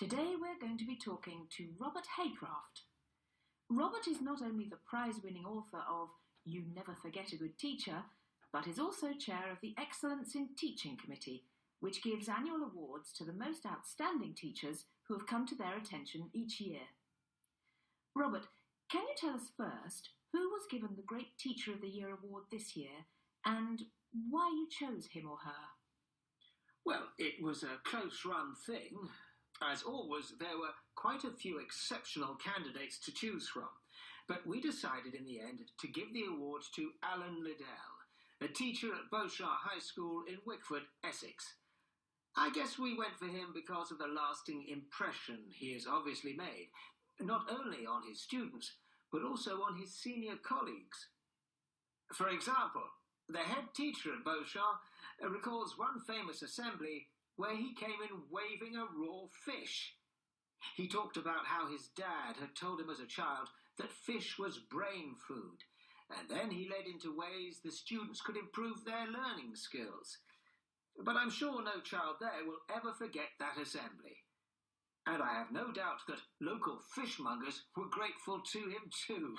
Today we're going to be talking to Robert Haycraft. Robert is not only the prize-winning author of You Never Forget a Good Teacher, but is also chair of the Excellence in Teaching Committee, which gives annual awards to the most outstanding teachers who have come to their attention each year. Robert, can you tell us first who was given the Great Teacher of the Year award this year and why you chose him or her? Well, it was a close-run thing. As always, there were quite a few exceptional candidates to choose from, but we decided in the end to give the award to Alan Liddell, a teacher at Beauchamp High School in Wickford, Essex. I guess we went for him because of the lasting impression he has obviously made, not only on his students, but also on his senior colleagues. For example, the head teacher at Beauchamp recalls one famous assembly where he came in waving a raw fish. He talked about how his dad had told him as a child that fish was brain food, and then he led into ways the students could improve their learning skills. But I'm sure no child there will ever forget that assembly. And I have no doubt that local fishmongers were grateful to him too.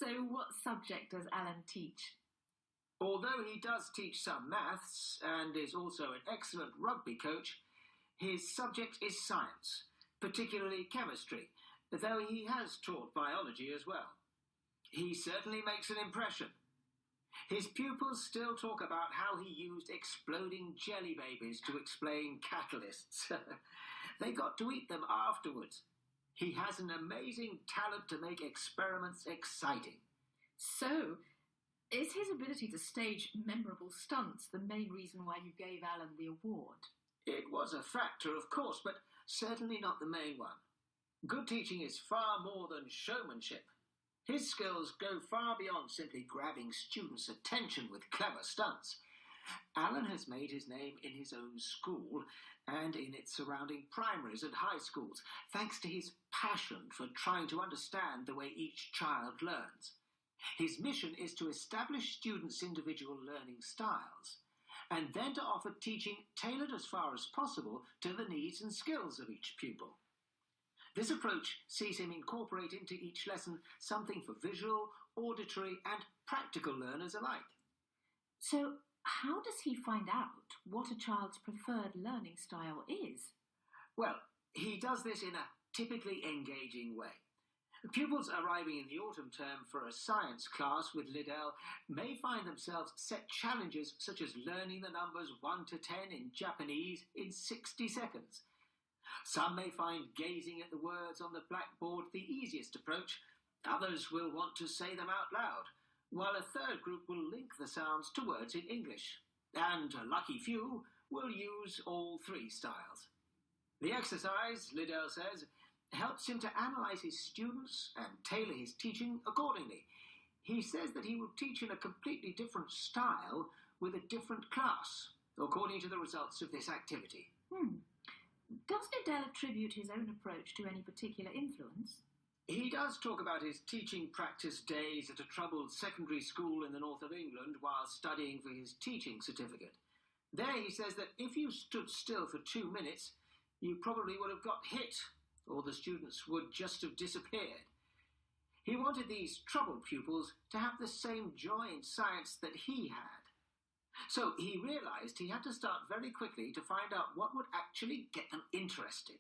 So what subject does Alan teach? Although he does teach some maths and is also an excellent rugby coach, his subject is science, particularly chemistry, though he has taught biology as well. He certainly makes an impression. His pupils still talk about how he used exploding jelly babies to explain catalysts. They got to eat them afterwards. He has an amazing talent to make experiments exciting. So, is his ability to stage memorable stunts the main reason why you gave Alan the award? It was a factor, of course, but certainly not the main one. Good teaching is far more than showmanship. His skills go far beyond simply grabbing students' attention with clever stunts. Alan has made his name in his own school and in its surrounding primaries and high schools, thanks to his passion for trying to understand the way each child learns. His mission is to establish students' individual learning styles, and then to offer teaching tailored as far as possible to the needs and skills of each pupil. This approach sees him incorporate into each lesson something for visual, auditory, and practical learners alike. So, how does he find out what a child's preferred learning style is? Well, he does this in a typically engaging way. Pupils arriving in the autumn term for a science class with Liddell may find themselves set challenges such as learning the numbers 1 to 10 in Japanese in 60 seconds. Some may find gazing at the words on the blackboard the easiest approach. Others will want to say them out loud, while a third group will link the sounds to words in English. And a lucky few will use all three styles. The exercise, Liddell says, helps him to analyse his students and tailor his teaching accordingly. He says that he will teach in a completely different style with a different class, according to the results of this activity. Does Liddell attribute his own approach to any particular influence? He does talk about his teaching practice days at a troubled secondary school in the north of England while studying for his teaching certificate. There he says that if you stood still for 2 minutes, you probably would have got hit, or the students would just have disappeared. He wanted these troubled pupils to have the same joy in science that he had. So he realised he had to start very quickly to find out what would actually get them interested.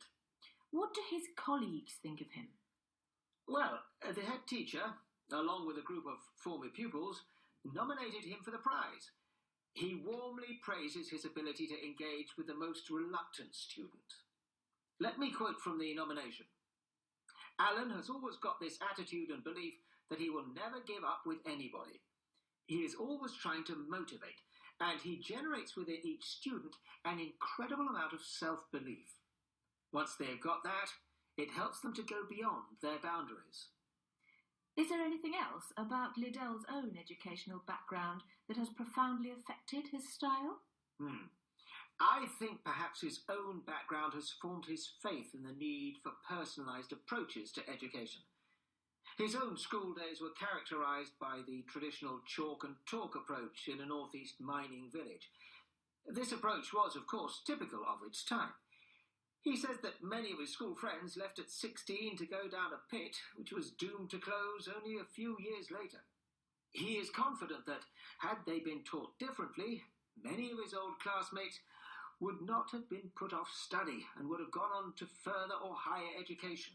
What do his colleagues think of him? Well, the head teacher, along with a group of former pupils, nominated him for the prize. He warmly praises his ability to engage with the most reluctant student. Let me quote from the nomination. Alan has always got this attitude and belief that he will never give up with anybody. He is always trying to motivate, and he generates within each student an incredible amount of self-belief. Once they've got that, it helps them to go beyond their boundaries. Is there anything else about Liddell's own educational background that has profoundly affected his style? I think perhaps his own background has formed his faith in the need for personalised approaches to education. His own school days were characterised by the traditional chalk and talk approach in a northeast mining village. This approach was, of course, typical of its time. He says that many of his school friends left at 16 to go down a pit which was doomed to close only a few years later. He is confident that, had they been taught differently, many of his old classmates would not have been put off study and would have gone on to further or higher education.